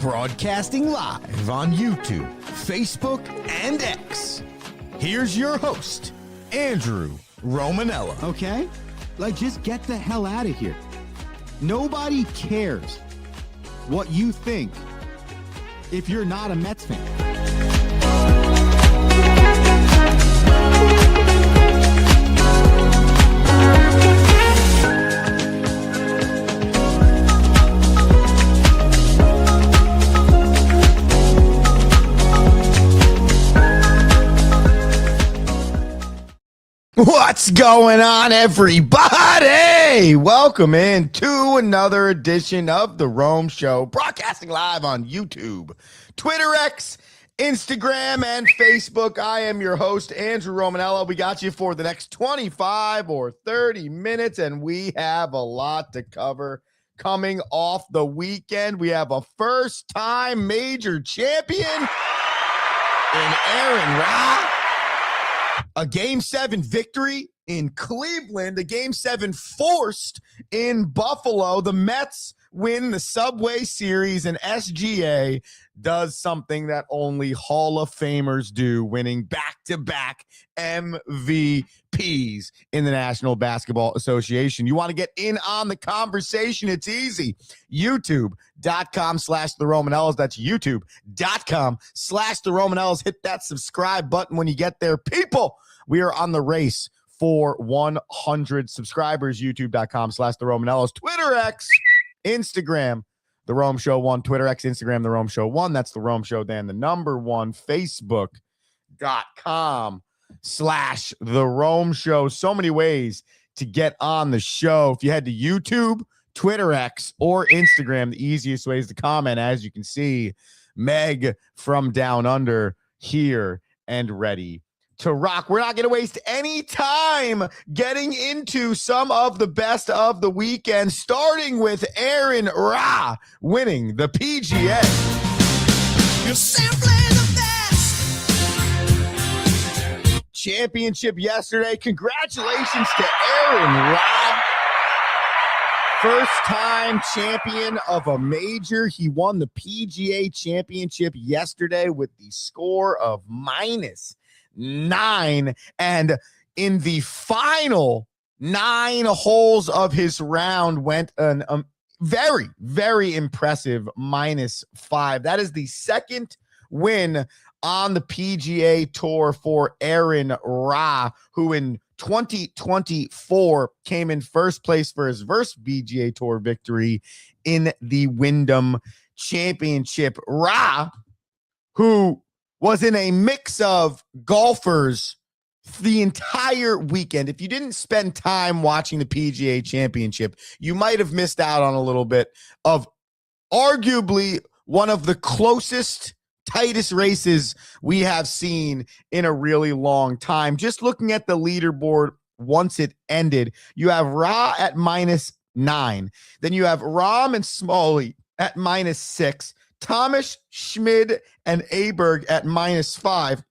Broadcasting live on YouTube, Facebook, and X. Here's your host, Andrew Romanella. Okay? Like, just get the hell out of here. Nobody cares what you think if you're not a Mets fan. What's going on, everybody? Welcome in to another edition of The Rome Show, broadcasting live on YouTube, Twitter, X, Instagram, and Facebook. I am your host, Andrew Romanella. We got you for the next 25 or 30 minutes, and we have a lot to cover. Coming off the weekend, we have a first-time major champion in Aaron Ra. A Game 7 victory in Cleveland, a Game 7 forced in Buffalo. The Mets win the Subway Series, and SGA does something that only Hall of Famers do, winning back-to-back MVPs in the National Basketball Association. You want to get in on the conversation? It's easy. YouTube.com/The Romanellas. That's YouTube.com/The Romanellas. Hit that subscribe button when you get there. People, we are on the race for 100 subscribers. YouTube.com/The Romanellas. Twitter, X, Instagram, The Rome Show 1. Twitter, X, Instagram, The Rome Show 1. That's The Rome Show, then the number 1. Facebook.com/The Rome Show. So many ways to get on the show. If you head to YouTube, Twitter, X, or Instagram, the easiest ways to comment. As you can see, Meg from Down Under here and ready to rock. We're not going to waste any time getting into some of the best of the weekend, starting with Aaron Ra winning the PGA. You're simply the best. Championship yesterday. Congratulations to Aaron Ra. First-time champion of a major. He won the PGA championship yesterday with the score of -9, and in the final 9 holes of his round went an very, very impressive -5. That is the second win on the PGA Tour for Aaron Ra, who in 2024 came in first place for his first PGA Tour victory in the Wyndham Championship. Ra, who was in a mix of golfers the entire weekend. If you didn't spend time watching the PGA Championship, you might have missed out on a little bit of arguably one of the closest, tightest races we have seen in a really long time. Just looking at the leaderboard once it ended, you have Ra at -9. Then you have Rahm and Smalley at -6. Thomas, Schmid, and Aberg at -5.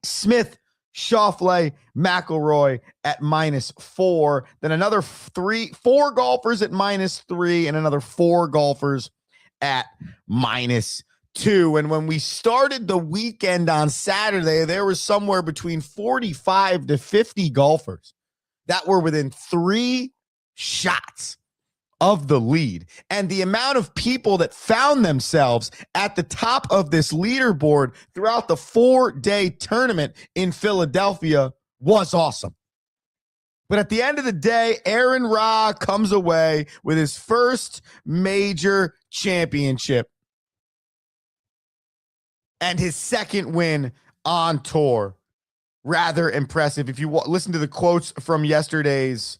Smith, Schauffele, McIlroy at -4. Then another 4 golfers at -3, and another 4 golfers at -2. And when we started the weekend on Saturday, there was somewhere between 45 to 50 golfers that were within 3 shots of the lead. And the amount of people that found themselves at the top of this leaderboard throughout the 4-day tournament in Philadelphia was awesome. But at the end of the day, Aaron Ra comes away with his first major championship and his second win on tour. Rather impressive. If you listen to the quotes from yesterday's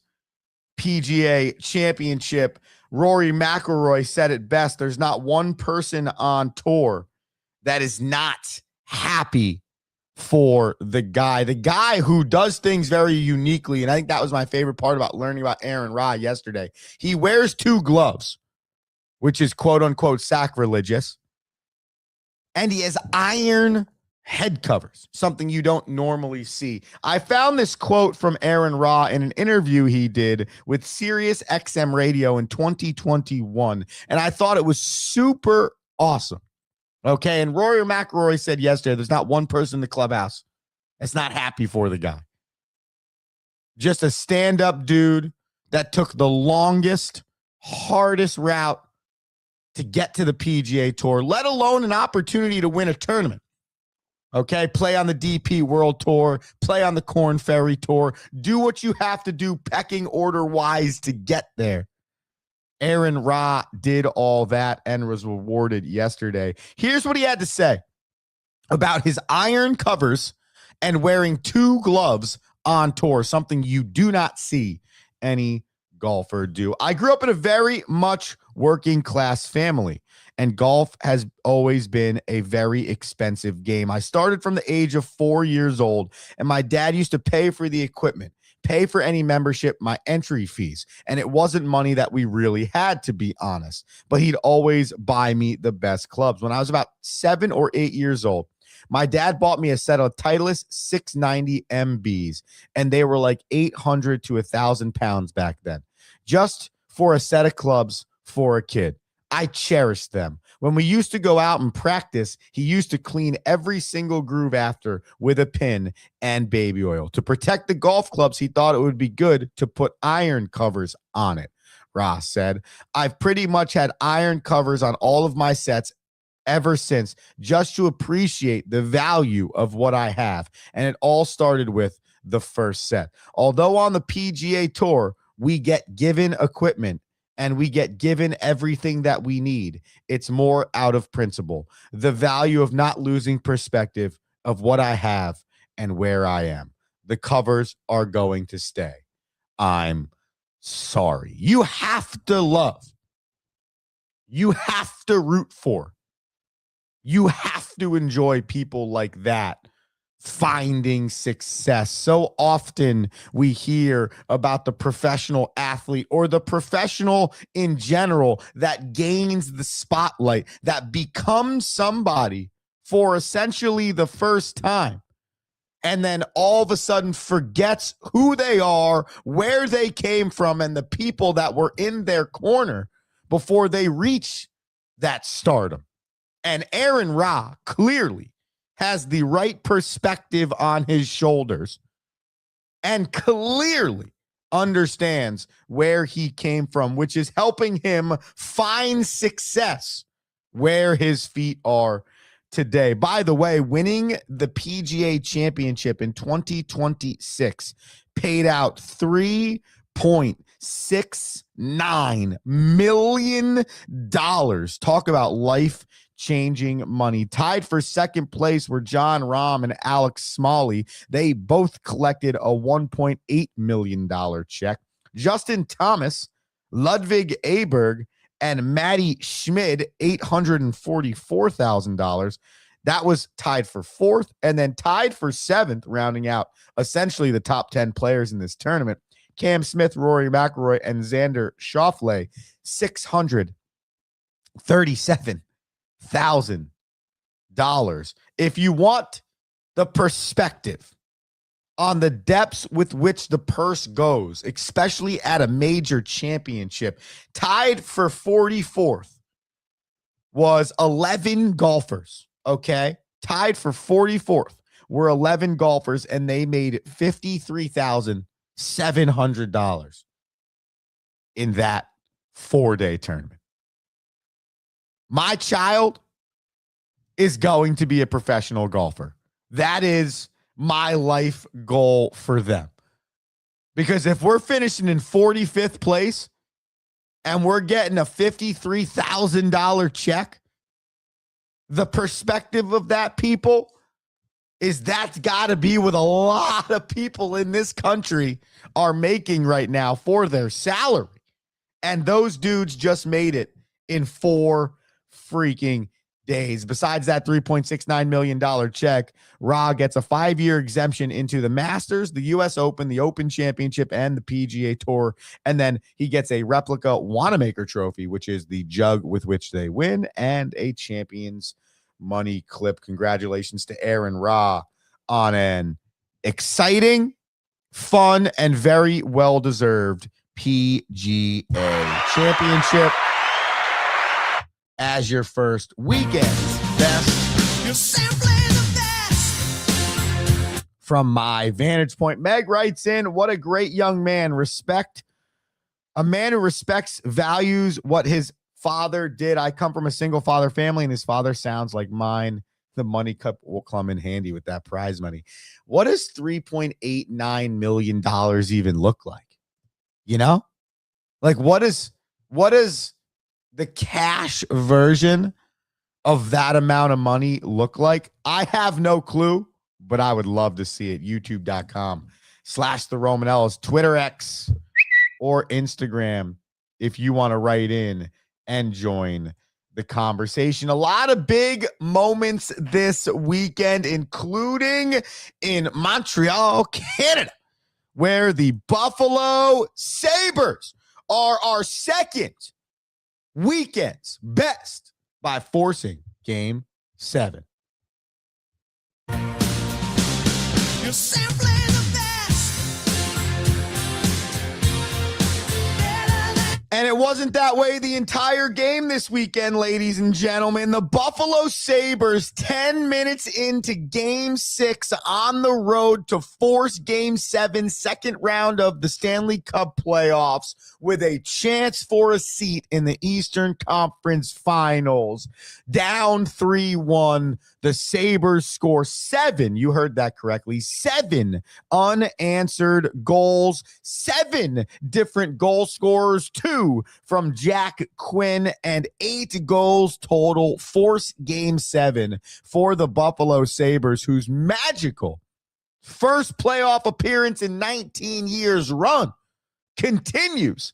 PGA championship, Rory McIlroy said it best. There's not one person on tour that is not happy for the guy who does things very uniquely. And I think that was my favorite part about learning about Aaron Ra yesterday. He wears 2 gloves, which is quote unquote sacrilegious. And he has iron head covers, something you don't normally see. I found this quote from Aaron Ra in an interview he did with Sirius XM Radio in 2021, and I thought it was super Awesome. Okay, and Rory McIlroy said yesterday there's not one person in the clubhouse that's not happy for the guy. Just a stand-up dude that took the longest, hardest route to get to the PGA Tour, let alone an opportunity to win a tournament. Okay, play on the DP World Tour, play on the Korn Ferry Tour, do what you have to do pecking order-wise to get there. Aaron Ra did all that and was rewarded yesterday. Here's what he had to say about his iron covers and wearing 2 gloves on tour, something you do not see any golfer do. I grew up in a very much working class family, and golf has always been a very expensive game. I started from the age of 4 years old, and my dad used to pay for the equipment, pay for any membership, my entry fees. And it wasn't money that we really had, to be honest, but he'd always buy me the best clubs. When I was about 7 or 8 years old, my dad bought me a set of Titleist 690 MBs, and they were like 800 to 1,000 pounds back then, just for a set of clubs for a kid. I cherished them. When we used to go out and practice, he used to clean every single groove after with a pin and baby oil. To protect the golf clubs, he thought it would be good to put iron covers on it, Ross said. I've pretty much had iron covers on all of my sets ever since, just to appreciate the value of what I have. And it all started with the first set. Although on the PGA Tour, we get given equipment and we get given everything that we need, it's more out of principle. The value of not losing perspective of what I have and where I am. The covers are going to stay. I'm sorry. You have to love. You have to root for. You have to enjoy people like that finding success. So often we hear about the professional athlete or the professional in general that gains the spotlight, that becomes somebody for essentially the first time, and then all of a sudden forgets who they are, where they came from, and the people that were in their corner before they reach that stardom. And Aaron Ra clearly has the right perspective on his shoulders and clearly understands where he came from, which is helping him find success where his feet are today. By the way, winning the PGA Championship in 2026 paid out $3.69 million. Talk about life-changing money. Tied for second place were John Rahm and Alex Smalley. They both collected a $1.8 million check. Justin Thomas, Ludwig Aberg, and Matty Schmid, $844,000. That was tied for fourth, and then tied for seventh, rounding out essentially the top 10 players in this tournament. Cam Smith, Rory McIlroy, and Xander Schauffele, $637,000. If you want the perspective on the depths with which the purse goes, especially at a major championship, tied for 44th was 11 golfers, okay? Tied for 44th were 11 golfers, and they made $53,700 in that 4-day tournament. My child is going to be a professional golfer. That is my life goal for them. Because if we're finishing in 45th place and we're getting a $53,000 check, the perspective of that, people, is that's got to be what a lot of people in this country are making right now for their salary. And those dudes just made it in 4 freaking days. Besides that $3.69 million check, Ra gets a 5-year exemption into the Masters, the U.S. Open, the Open Championship, and the PGA Tour. And then he gets a replica Wanamaker trophy, which is the jug with which they win, and a Champions money clip. Congratulations to Aaron Ra on an exciting, fun, and very well-deserved PGA Championship. as your first weekend's best. You're simply the best. From my vantage point, Meg writes in, what a great young man. Respect. A man who respects, values what his father did. I come from a single father family, and his father sounds like mine. The money cup will come in handy with that prize money. What does $3.89 million even look like? You know, like what is the cash version of that amount of money look like? I have no clue, but I would love to see it. YouTube.com/the Romanellas, Twitter X or Instagram if you want to write in and join the conversation. A lot of big moments this weekend, including in Montreal, Canada, where the Buffalo Sabres are our second weekend's best by forcing Game 7. You're simply the best. Better than And it wasn't that way the entire game this weekend, ladies and gentlemen. The Buffalo Sabres, 10 minutes into Game 6 on the road to force Game 7, second round of the Stanley Cup playoffs, with a chance for a seat in the Eastern Conference Finals. Down 3-1, the Sabres score 7, you heard that correctly, 7 unanswered goals, 7 different goal scorers, 2 from Jack Quinn, and 8 goals total. Force Game 7 for the Buffalo Sabres, whose magical first playoff appearance in 19 years run continues.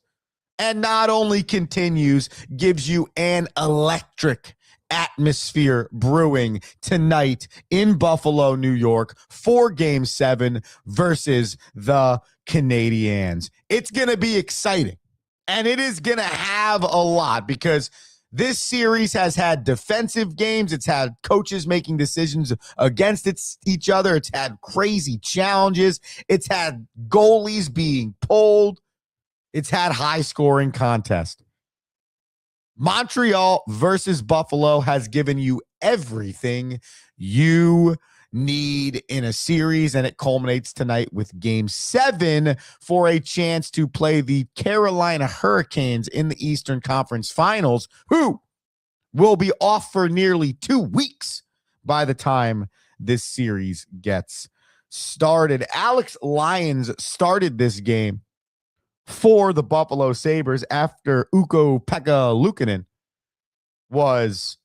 And not only continues, gives you an electric atmosphere brewing tonight in Buffalo, New York, for Game 7 versus the Canadiens. It's going to be exciting, and it is going to have a lot, because this series has had defensive games. It's had coaches making decisions against each other. It's had crazy challenges. It's had goalies being pulled. It's had high-scoring contest. Montreal versus Buffalo has given you everything you need in a series, and it culminates tonight with Game 7 for a chance to play the Carolina Hurricanes in the Eastern Conference Finals, who will be off for nearly 2 weeks by the time this series gets started. Alex Lyons started this game for the Buffalo Sabres after Ukko-Pekka Luukkonen was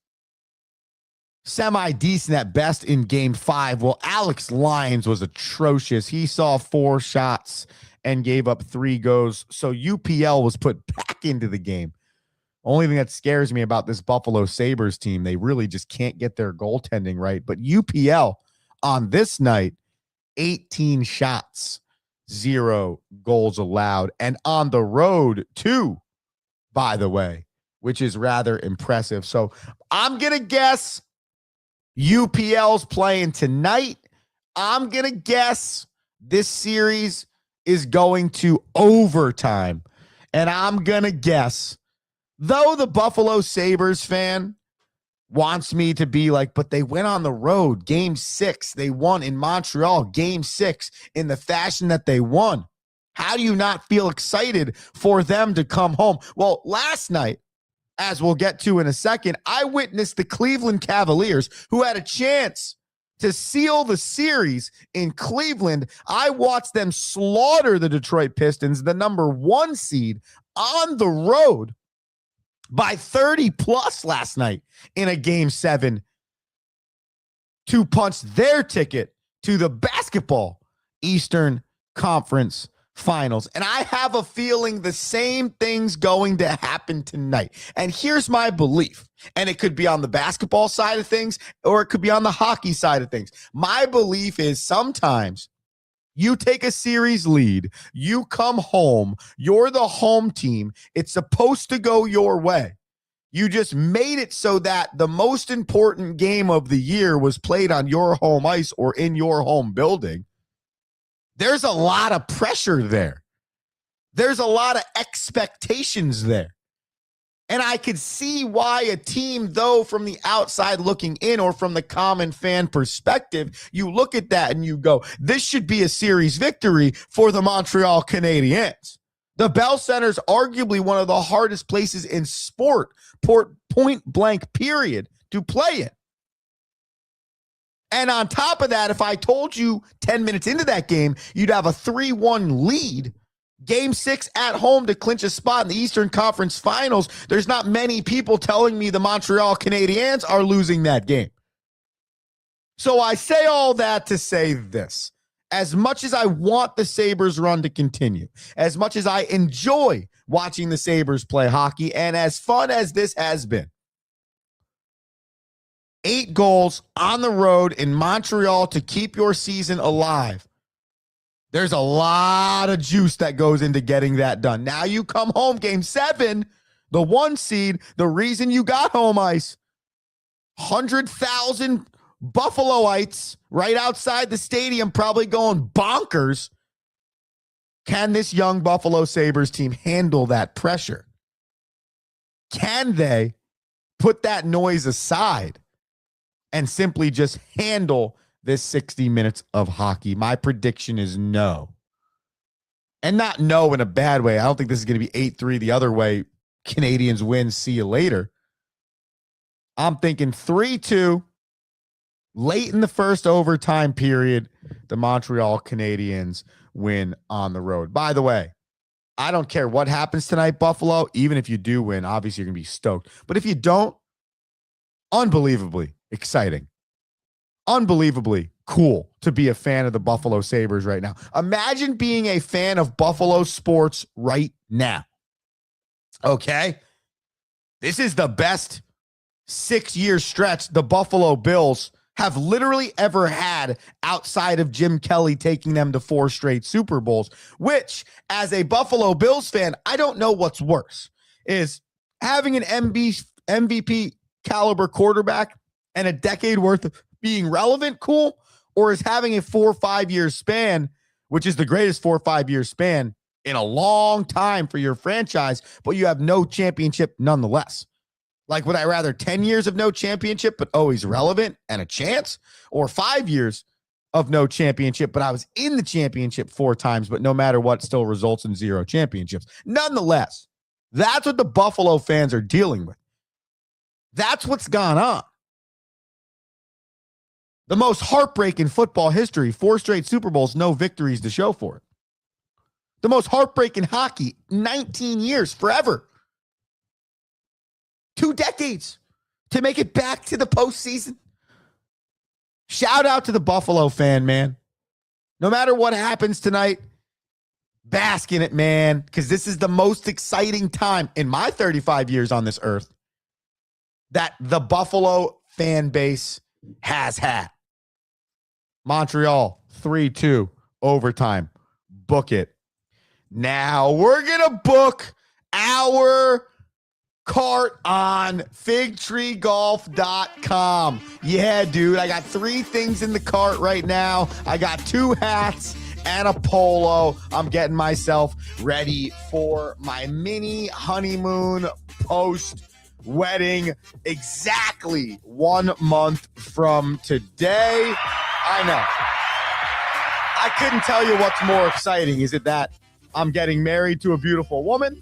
semi-decent at best in Game 5. Well, Alex Lyons was atrocious. He saw 4 shots and gave up 3 goals, so UPL was put back into the game. Only thing that scares me about this Buffalo Sabres team, they really just can't get their goaltending right. But UPL on this night, 18 shots, 0 goals allowed, and on the road 2, by the way, which is rather impressive. So I'm going to guess UPL's playing tonight. I'm going to guess this series is going to overtime. And I'm going to guess, though the Buffalo Sabres fan wants me to be like, but they went on the road, Game 6, they won in Montreal, Game 6, in the fashion that they won. How do you not feel excited for them to come home? Well, last night, as we'll get to in a second, I witnessed the Cleveland Cavaliers, who had a chance to seal the series in Cleveland. I watched them slaughter the Detroit Pistons, the number 1 seed, on the road by 30 plus last night in a Game 7 to punch their ticket to the basketball Eastern Conference Finals. And I have a feeling the same thing's going to happen tonight. And here's my belief. And it could be on the basketball side of things, or it could be on the hockey side of things. My belief is sometimes you take a series lead, you come home, you're the home team, it's supposed to go your way. You just made it so that the most important game of the year was played on your home ice or in your home building. There's a lot of pressure there. There's a lot of expectations there. And I could see why a team, though, from the outside looking in or from the common fan perspective, you look at that and you go, this should be a series victory for the Montreal Canadiens. The Bell Center is arguably one of the hardest places in sport, point blank period, to play in. And on top of that, if I told you 10 minutes into that game, you'd have a 3-1 lead, Game 6 at home to clinch a spot in the Eastern Conference Finals, there's not many people telling me the Montreal Canadiens are losing that game. So I say all that to say this. As much as I want the Sabres run to continue, as much as I enjoy watching the Sabres play hockey, and as fun as this has been, 8 goals on the road in Montreal to keep your season alive. There's a lot of juice that goes into getting that done. Now you come home, Game 7, the 1 seed, the reason you got home ice, 100,000 Buffaloites right outside the stadium probably going bonkers. Can this young Buffalo Sabres team handle that pressure? Can they put that noise aside and simply just handle this 60 minutes of hockey? My prediction is no. And not no in a bad way. I don't think this is going to be 8-3 the other way. Canadians win, see you later. I'm thinking 3-2. Late in the first overtime period, the Montreal Canadiens win on the road. By the way, I don't care what happens tonight, Buffalo. Even if you do win, obviously you're going to be stoked. But if you don't, unbelievably exciting. Unbelievably cool to be a fan of the Buffalo Sabres right now. Imagine being a fan of Buffalo sports right now. Okay? This is the best 6-year stretch the Buffalo Bills have literally ever had outside of Jim Kelly taking them to 4 straight Super Bowls, which, as a Buffalo Bills fan, I don't know what's worse, is having an MVP caliber quarterback and a decade worth of being relevant cool, or is having a 4 or 5 year span, which is the greatest 4 or 5 year span in a long time for your franchise, but you have no championship nonetheless. Like, would I rather 10 years of no championship, but always relevant and a chance, or 5 years of no championship, but I was in the championship 4 times, but no matter what, still results in 0 championships? Nonetheless, that's what the Buffalo fans are dealing with. That's what's gone on. The most heartbreak in football history, 4 straight Super Bowls, no victories to show for it. The most heartbreak in hockey, 19 years, forever. 2 decades to make it back to the postseason. Shout out to the Buffalo fan, man. No matter what happens tonight, bask in it, man, because this is the most exciting time in my 35 years on this earth that the Buffalo fan base has had. Montreal, 3-2, overtime. Book it. Now we're going to book our cart on figtreegolf.com. Yeah, dude, I got 3 things in the cart right now. I got 2 hats and a polo. I'm getting myself ready for my mini honeymoon post-wedding exactly 1 month from today. I know. I couldn't tell you what's more exciting. Is it that I'm getting married to a beautiful woman?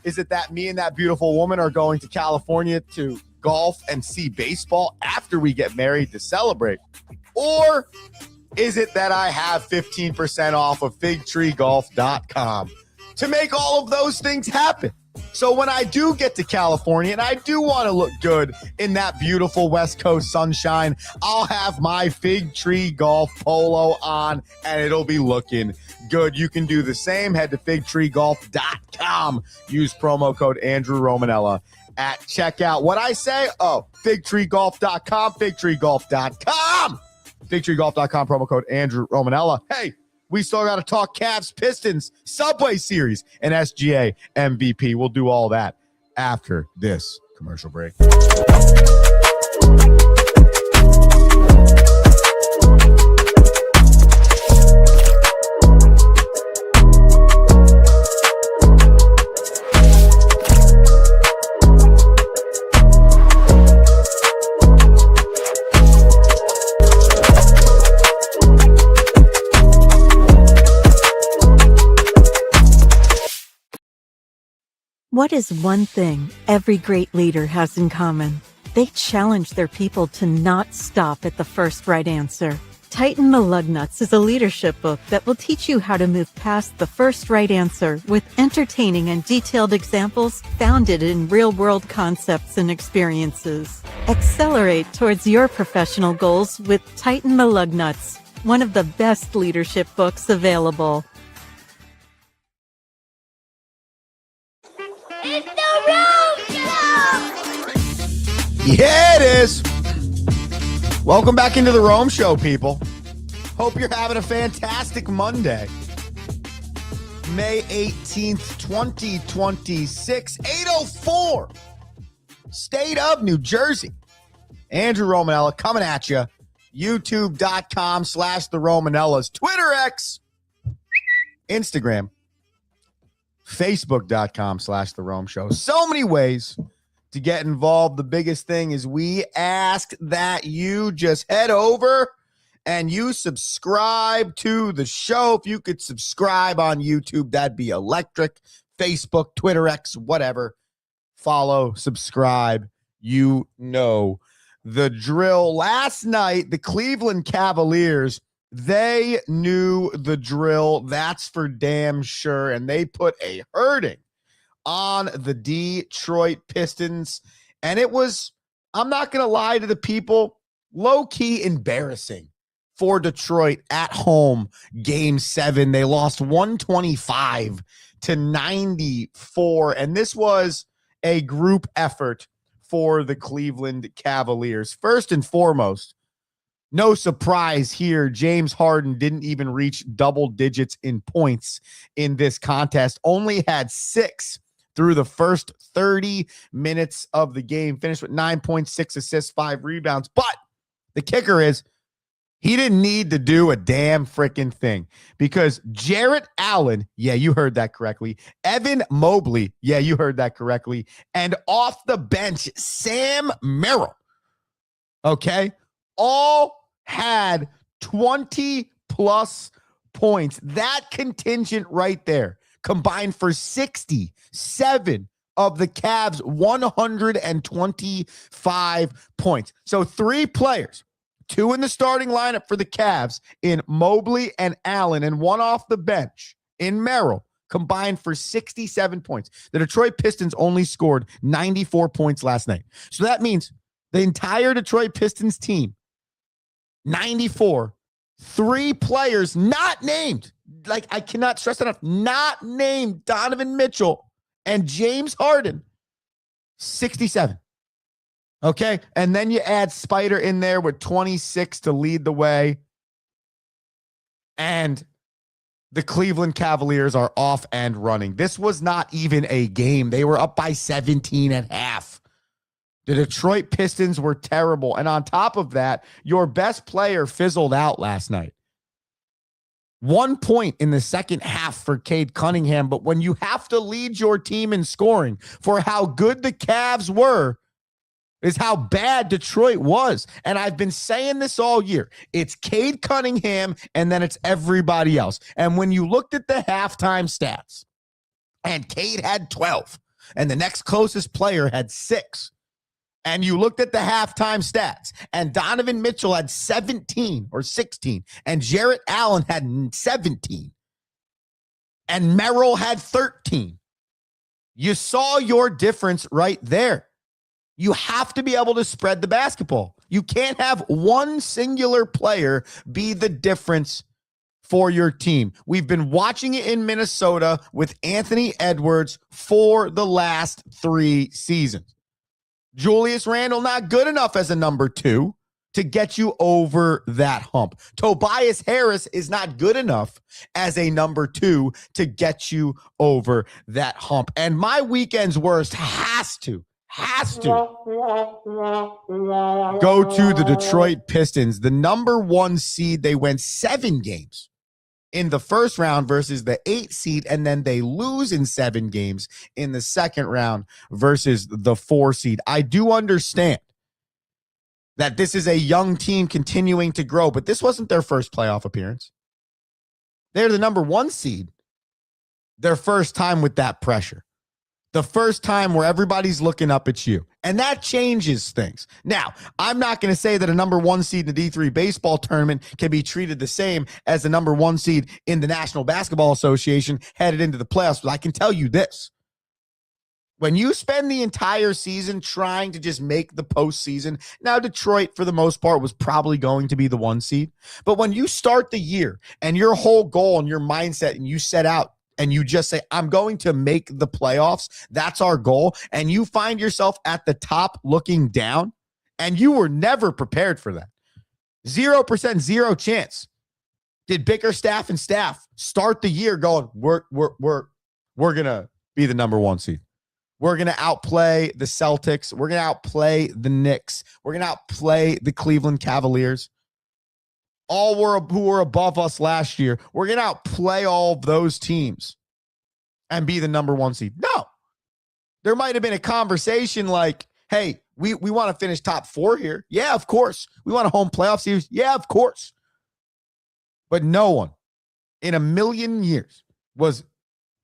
Is it that me and that beautiful woman are going to California to golf and see baseball after we get married to celebrate? Or is it that I have 15% off of figtreegolf.com to make all of those things happen? So when I do get to California and I do want to look good in that beautiful West Coast sunshine, I'll have my Fig Tree Golf polo on and it'll be looking good. You can do the same. Head to figtreegolf.com. Use promo code Andrew Romanella at checkout. What I say? Oh, figtreegolf.com, figtreegolf.com. Figtreegolf.com, promo code Andrew Romanella. Hey, we still got to talk Cavs, Pistons, Subway Series, and SGA MVP. We'll do all that after this commercial break. What is one thing every great leader has in common? They challenge their people to not stop at the first right answer. Tighten the Lug Nuts is a leadership book that will teach you how to move past the first right answer with entertaining and detailed examples founded in real-world concepts and experiences. Accelerate towards your professional goals with Tighten the Lug Nuts, one of the best leadership books available. It's the Rome Show! Yeah, it is. Welcome back into the Rome Show, people. Hope you're having a fantastic Monday. May 18th, 2026, 8:04. State of New Jersey. Andrew Romanella coming at you. YouTube.com/the Romanellas. Twitter X. Instagram. Facebook.com/the Rome Show. So many ways to get involved. The biggest thing is we ask that you just head over and you subscribe to the show. If you could subscribe on YouTube, that'd be electric. Facebook, Twitter X, whatever. Follow, subscribe. You know the drill. Last night, the Cleveland Cavaliers, they knew the drill. That's for damn sure. And they put a hurting on the Detroit Pistons. And it was, I'm not going to lie to the people, low-key embarrassing for Detroit at home. Game 7, they lost 125-94. And this was a group effort for the Cleveland Cavaliers. First and foremost, no surprise here, James Harden didn't even reach double digits in points in this contest. Only had 6 through the first 30 minutes of the game. Finished with 9.6 assists, 5 rebounds. But the kicker is he didn't need to do a damn freaking thing because Jarrett Allen, yeah, you heard that correctly. Evan Mobley, yeah, you heard that correctly. And off the bench, Sam Merrill, okay, all had 20-plus points. That contingent right there combined for 67 of the Cavs' 125 points. So 3 players, 2 in the starting lineup for the Cavs in Mobley and Allen, and 1 off the bench in Merrill, combined for 67 points. The Detroit Pistons only scored 94 points last night. So that means the entire Detroit Pistons team, 94, 3 players not named, like I cannot stress enough, not named Donovan Mitchell and James Harden, 67. Okay, and then you add Spider in there with 26 to lead the way. And the Cleveland Cavaliers are off and running. This was not even a game. They were up by 17 at half. The Detroit Pistons were terrible. And on top of that, your best player fizzled out last night. 1 point in the second half for Cade Cunningham. But when you have to lead your team in scoring for how good the Cavs were, is how bad Detroit was. And I've been saying this all year. It's Cade Cunningham, and then it's everybody else. And when you looked at the halftime stats, and Cade had 12, and the next closest player had 6, and you looked at the halftime stats, and Donovan Mitchell had 17 or 16, and Jarrett Allen had 17, and Merrill had 13. You saw your difference right there. You have to be able to spread the basketball. You can't have one singular player be the difference for your team. We've been watching it in Minnesota with Anthony Edwards for the last 3 seasons. Julius Randle, not good enough as a number 2 to get you over that hump. Tobias Harris is not good enough as a number 2 to get you over that hump. And my weekend's worst has to go to the Detroit Pistons, the number 1 seed. They went 7 games in the first round versus the 8 seed, and then they lose in 7 games in the second round versus the 4 seed. I do understand that this is a young team continuing to grow, but this wasn't their first playoff appearance. They're the number 1 seed, their first time with that pressure. The first time where everybody's looking up at you. And that changes things. Now, I'm not going to say that a number 1 seed in the D3 baseball tournament can be treated the same as the number 1 seed in the National Basketball Association headed into the playoffs, but I can tell you this. When you spend the entire season trying to just make the postseason, now Detroit, for the most part, was probably going to be the 1 seed. But when you start the year and your whole goal and your mindset and you set out and you just say, I'm going to make the playoffs, that's our goal, and you find yourself at the top looking down, and you were never prepared for that. 0%, zero chance. Did Bickerstaff and staff start the year going, we're going to be the number 1 seed. We're going to outplay the Celtics. We're going to outplay the Knicks. We're going to outplay the Cleveland Cavaliers. Who were above us last year. We're going to outplay all of those teams and be the number 1 seed. No. There might have been a conversation like, hey, we want to finish top 4 here. Yeah, of course. We want a home playoff series. Yeah, of course. But no one in a million years was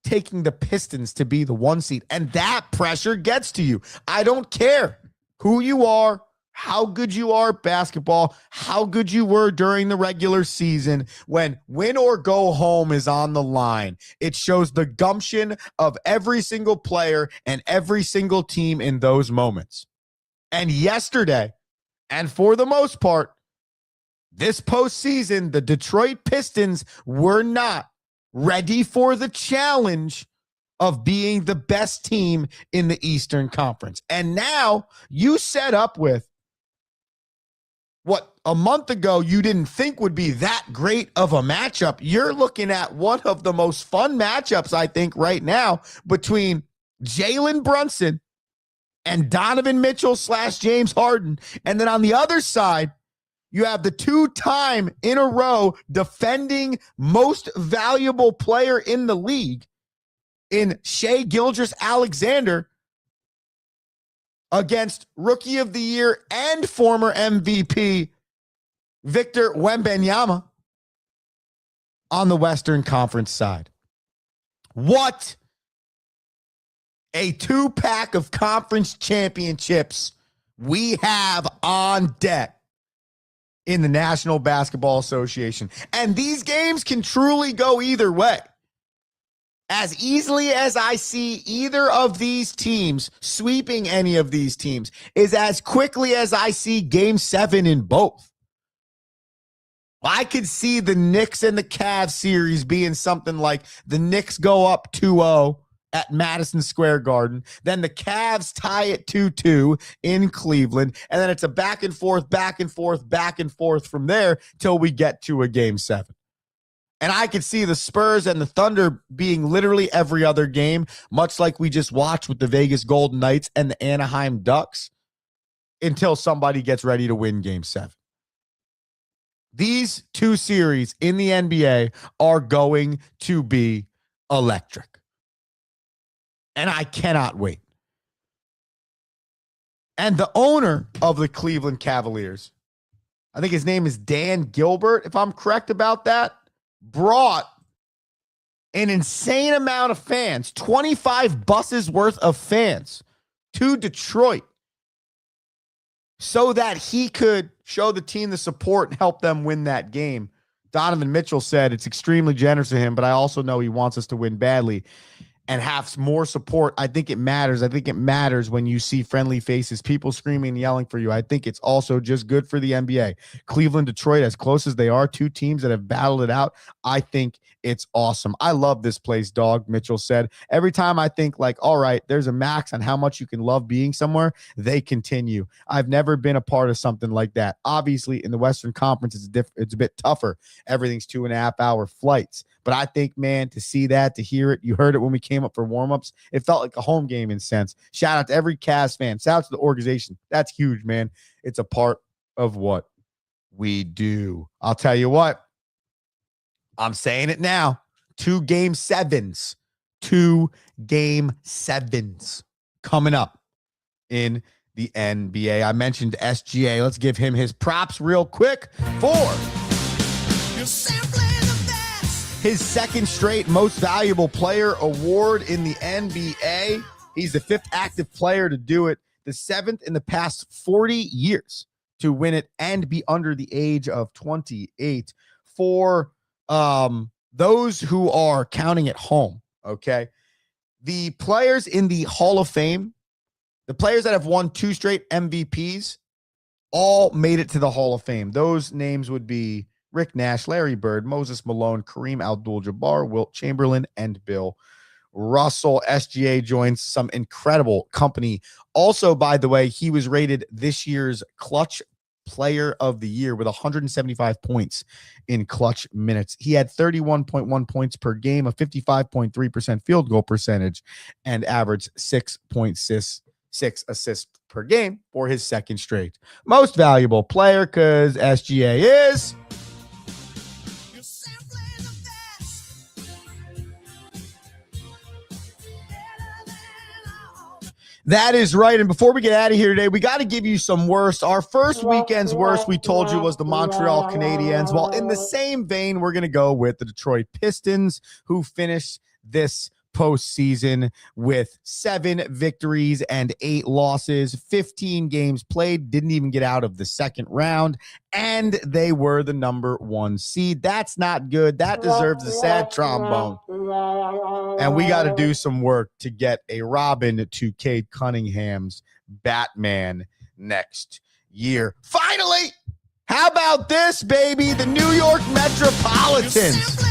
taking the Pistons to be the 1 seed. And that pressure gets to you. I don't care who you are, how good you are at basketball, how good you were during the regular season. When win or go home is on the line, it shows the gumption of every single player and every single team in those moments. And yesterday, and for the most part, this postseason, the Detroit Pistons were not ready for the challenge of being the best team in the Eastern Conference. And now you set up with what a month ago you didn't think would be that great of a matchup. You're looking at one of the most fun matchups, I think, right now between Jalen Brunson and Donovan Mitchell / James Harden. And then on the other side, you have the 2-time in a row defending most valuable player in the league in Shai Gilgeous-Alexander against Rookie of the Year and former MVP Victor Wembanyama on the Western Conference side. What a 2-pack of conference championships we have on deck in the National Basketball Association. And these games can truly go either way. As easily as I see either of these teams sweeping any of these teams is as quickly as I see Game 7 in both. I could see the Knicks and the Cavs series being something like the Knicks go up 2-0 at Madison Square Garden. Then the Cavs tie it 2-2 in Cleveland. And then it's a back and forth from there till we get to a Game 7. And I could see the Spurs and the Thunder being literally every other game, much like we just watched with the Vegas Golden Knights and the Anaheim Ducks, until somebody gets ready to win Game 7. These two series in the NBA are going to be electric. And I cannot wait. And the owner of the Cleveland Cavaliers, I think his name is Dan Gilbert, if I'm correct about that, brought an insane amount of fans, 25 buses worth of fans, to Detroit so that he could show the team the support and help them win that game. Donovan Mitchell said it's extremely generous of him, but I also know he wants us to win badly and have more support. I think it matters. I think it matters when you see friendly faces, people screaming and yelling for you. I think it's also just good for the NBA. Cleveland, Detroit, as close as they are, two teams that have battled it out. I think it's awesome. I love this place, dog, Mitchell said. Every time I think like, all right, there's a max on how much you can love being somewhere, they continue. I've never been a part of something like that. Obviously, in the Western Conference, it's a bit tougher. Everything's 2.5-hour flights. But I think, man, to see that, to hear it, you heard it when we came up for warmups. It felt like a home game in a sense. Shout out to every Cavs fan. Shout out to the organization. That's huge, man. It's a part of what we do. I'll tell you what. I'm saying it now. 2 Game 7s. 2 Game 7s coming up in the NBA. I mentioned SGA. Let's give him his props real quick for his second straight most valuable player award in the NBA. He's the 5th active player to do it, the 7th in the past 40 years to win it and be under the age of 28. For those who are counting at home, okay, the players in the Hall of Fame, the players that have won 2 straight MVPs, all made it to the Hall of Fame. Those names would be Rick Nash, Larry Bird, Moses Malone, Kareem Abdul-Jabbar, Wilt Chamberlain, and Bill Russell. SGA joins some incredible company. Also, by the way, he was rated this year's Clutch Player of the Year with 175 points in clutch minutes. He had 31.1 points per game, a 55.3% field goal percentage, and averaged 6.6 assists per game for his 2nd straight most valuable player, because SGA is that is right. And before we get out of here today, we got to give you some worst. Our first weekend's worst, we told you, was the Montreal Canadiens. Well, in the same vein, we're going to go with the Detroit Pistons, who finished this postseason with 7 victories and 8 losses, 15 games played, didn't even get out of the second round, and they were the number 1 seed. That's not good. That deserves a sad trombone. And we got to do some work to get a Robin to Cade Cunningham's Batman next year. Finally, how about this, baby? The New York Metropolitans.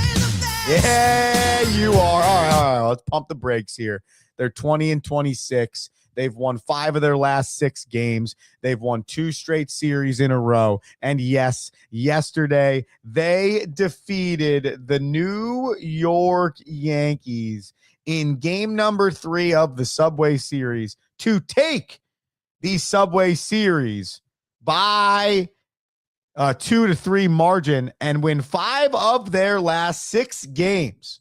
Yeah, you are. All right. Let's pump the brakes here. They're 20-26. They've won 5 of their last 6 games. They've won 2 straight series in a row. And yes, yesterday they defeated the New York Yankees in game number 3 of the Subway Series to take the Subway Series by 2-3 margin and win 5 of their last 6 games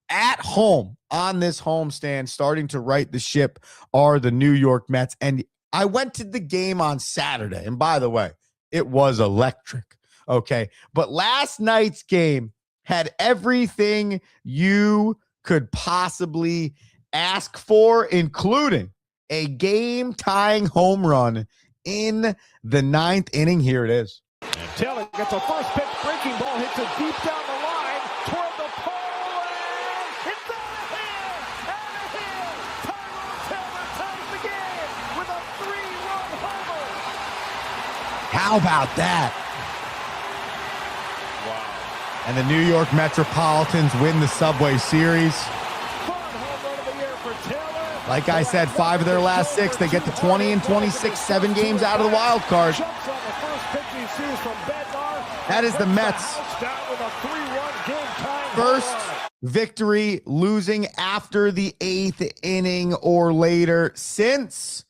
at home on this homestand. Starting to right the ship are the New York Mets. And I went to the game on Saturday. And by the way, it was electric. Okay. But last night's game had everything you could possibly ask for, including a game-tying home run in the 9th inning. Here it is. And Taylor gets a first pitch breaking ball, hits it deep down the line toward the pole, and it's out of here! Tyrone Taylor ties the game with a 3-run homer. How about that? Wow. And the New York Metropolitans win the Subway Series. Third home run of the year for Taylor. Like I said, 5 of their last 6. They get to 20-26, 7 games out of the wild card. Jumps on the first pitch he sees from Bednar. That is the Mets' Down with a 3-run game-tying first home run. victory, losing after the 8th inning or later since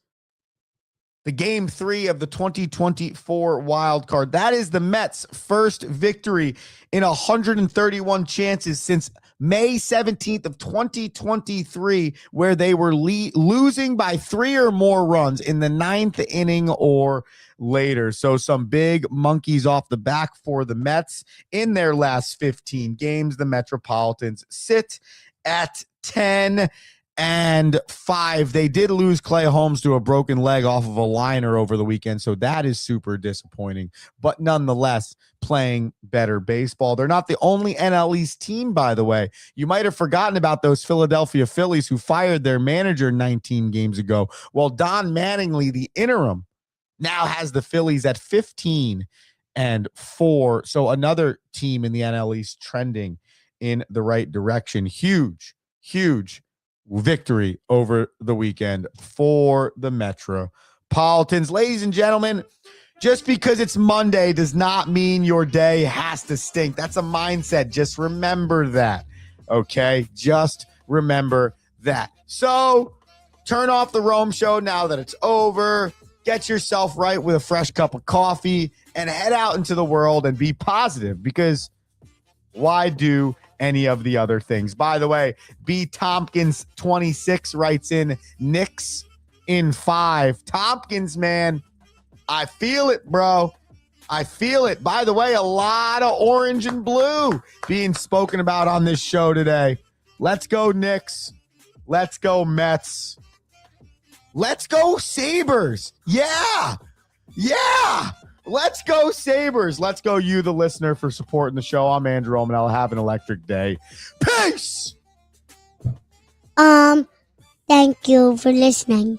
the game 3 of the 2024 wild card. That is the Mets' first victory in 131 chances since May 17th of 2023, where they were losing by 3 or more runs in the 9th inning or later. So some big monkeys off the back for the Mets. In their last 15 games, the Metropolitans sit at 10-5. They did lose Clay Holmes to a broken leg off of a liner over the weekend, so that is super disappointing. But nonetheless, playing better baseball. They're not the only NL East team, by the way. You might have forgotten about those Philadelphia Phillies who fired their manager 19 games ago. Well, Don Mattingly, the interim, now has the Phillies at 15-4. So another team in the NL East trending in the right direction. Huge victory over the weekend for the Metropolitans. Ladies and gentlemen, just because it's Monday does not mean your day has to stink. That's a mindset. Just remember that. Okay? Just remember that. So turn off the Rome Show now that it's over. Get yourself right with a fresh cup of coffee and head out into the world and be positive, because why do any of the other things? By the way, B. Tompkins 26 writes in Knicks in 5. Tompkins, man, I feel it, bro. I feel it. By the way, a lot of orange and blue being spoken about on this show today. Let's go Knicks. Let's go Mets. Let's go Sabres. Yeah. Let's go Sabres. Let's go you, the listener, for supporting the show. I'm Andrew Romanella. Have an electric day. Peace. Thank you for listening.